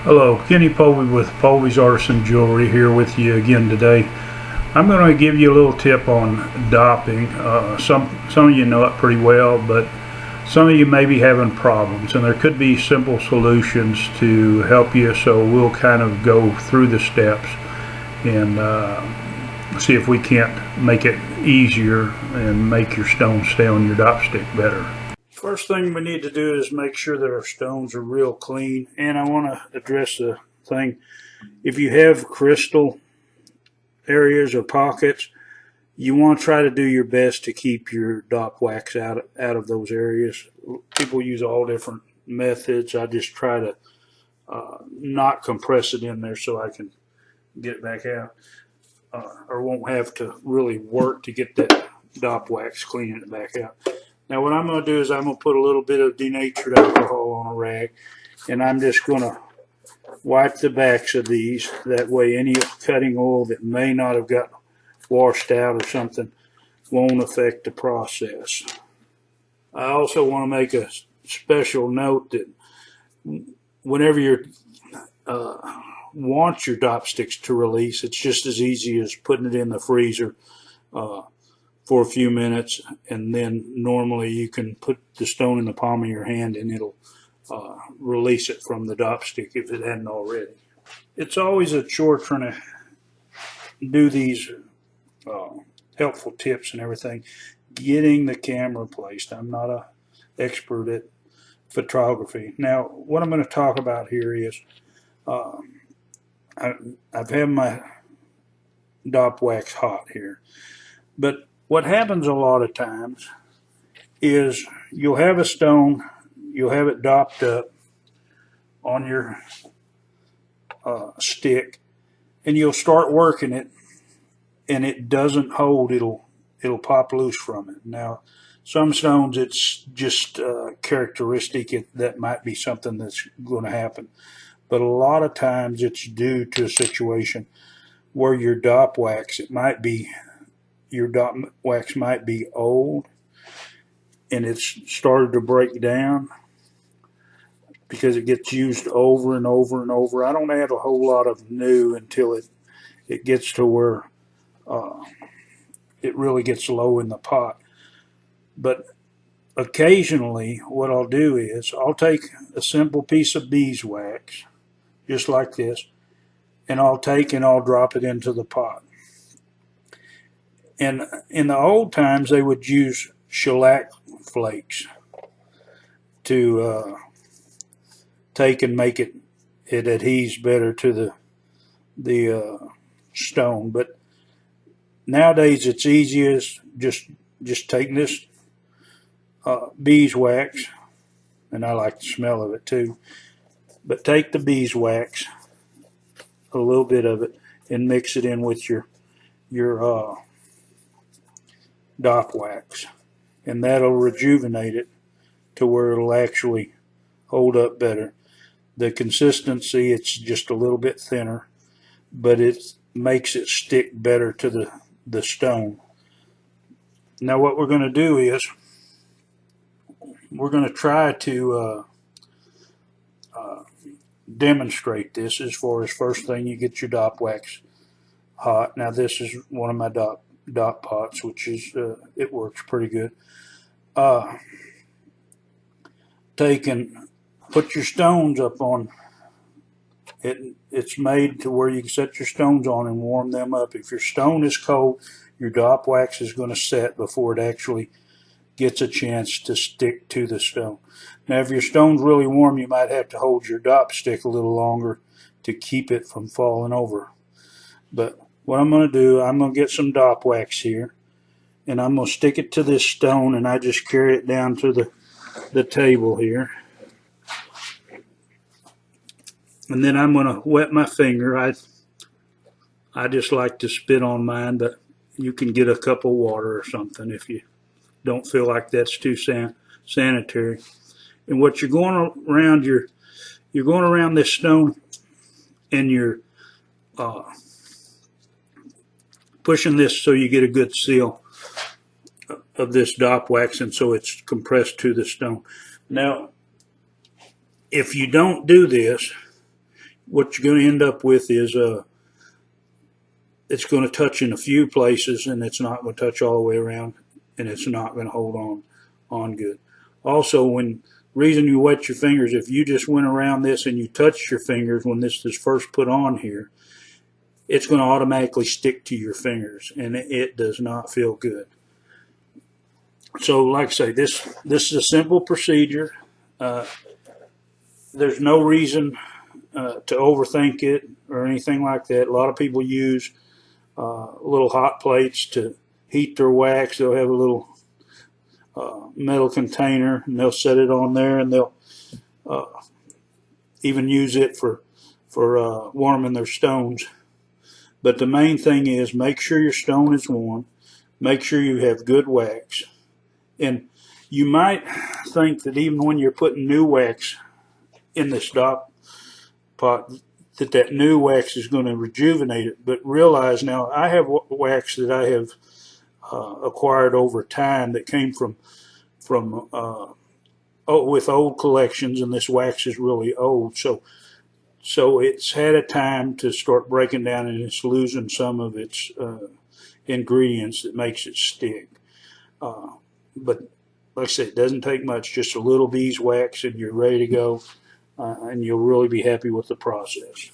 Hello, Kenny Povey with Povey's Artisan Jewelry here with you again today. I'm going to give you a little tip on dopping. Some of you know it pretty well, but some of you may be having problems, and there could be simple solutions to help you. So we'll kind of go through the steps and see if we can't make it easier and make your stones stay on your dop stick better. First thing we need to do is make sure that our stones are real clean, and I want to address the thing. If you have crystal areas or pockets, you want to try to do your best to keep your dop wax out of those areas. People use all different methods. I just try to not compress it in there so I can get it back out, or won't have to really work to get that dop wax cleaning it back out. Now what I'm going to do is I'm going to put a little bit of denatured alcohol on a rag, and I'm just going to wipe the backs of these. That way any cutting oil that may not have got washed out or something won't affect the process. I also want to make a special note that whenever you want your dop sticks to release, it's just as easy as putting it in the freezer for a few minutes, and then normally you can put the stone in the palm of your hand and it'll release it from the dop stick if it hadn't already. It's always a chore trying to do these helpful tips and everything. Getting the camera placed. I'm not an expert at photography. Now, what I'm going to talk about here is I've had my dop wax hot here, but what happens a lot of times is you'll have a stone, you'll have it dopped up on your stick, and you'll start working it, and it doesn't hold. It'll pop loose from it. Now, some stones it's just characteristic. That might be something that's going to happen, but a lot of times it's due to a situation where your dop wax might be old and it's started to break down because it gets used over and over and over. I don't add a whole lot of new until it gets to where it really gets low in the pot. But occasionally what I'll do is I'll take a simple piece of beeswax, just like this, and I'll drop it into the pot. And in the old times, they would use shellac flakes to take and make it adheres better to the stone. But nowadays, it's easiest just taking this beeswax, and I like the smell of it too. But take the beeswax, a little bit of it, and mix it in with your dop wax, and that'll rejuvenate it to where it'll actually hold up better. The consistency, it's just a little bit thinner, but it makes it stick better to the stone. Now what we're going to do is we're going to try to demonstrate this as far as first thing you get your dop wax hot. Now this is one of my dop pots, which is it works pretty good. Take and put your stones up on it. It's made to where you can set your stones on and warm them up. If your stone is cold, your dop wax is going to set before it actually gets a chance to stick to the stone. Now if your stone's really warm, you might have to hold your dop stick a little longer to keep it from falling over. But what I'm going to do, I'm going to get some dop wax here, and I'm going to stick it to this stone, and I just carry it down to the table here. And then I'm going to wet my finger. I just like to spit on mine, but you can get a cup of water or something if you don't feel like that's too sanitary. And what you're going around, you're going around this stone, and you're pushing this so you get a good seal of this dop wax, and so it's compressed to the stone. Now, if you don't do this, what you're going to end up with is it's going to touch in a few places, and it's not going to touch all the way around, and it's not going to hold on good. Also, when reason you wet your fingers, if you just went around this and you touched your fingers when this is first put on here, it's going to automatically stick to your fingers, and it does not feel good. So, like I say, this is a simple procedure. Uh, there's no reason to overthink it or anything like that. A lot of people use little hot plates to heat their wax. They'll have a little metal container, and they'll set it on there, and they'll uh, even use it for warming their stones. But the main thing is make sure your stone is warm. Make sure you have good wax. And you might think that even when you're putting new wax in this Dop pot, that new wax is going to rejuvenate it. But realize now, I have wax that I have acquired over time that came from with old collections, and this wax is really old. So it's had a time to start breaking down, and it's losing some of its ingredients that makes it stick. But like I said, it doesn't take much, just a little beeswax, and you're ready to go, and you'll really be happy with the process.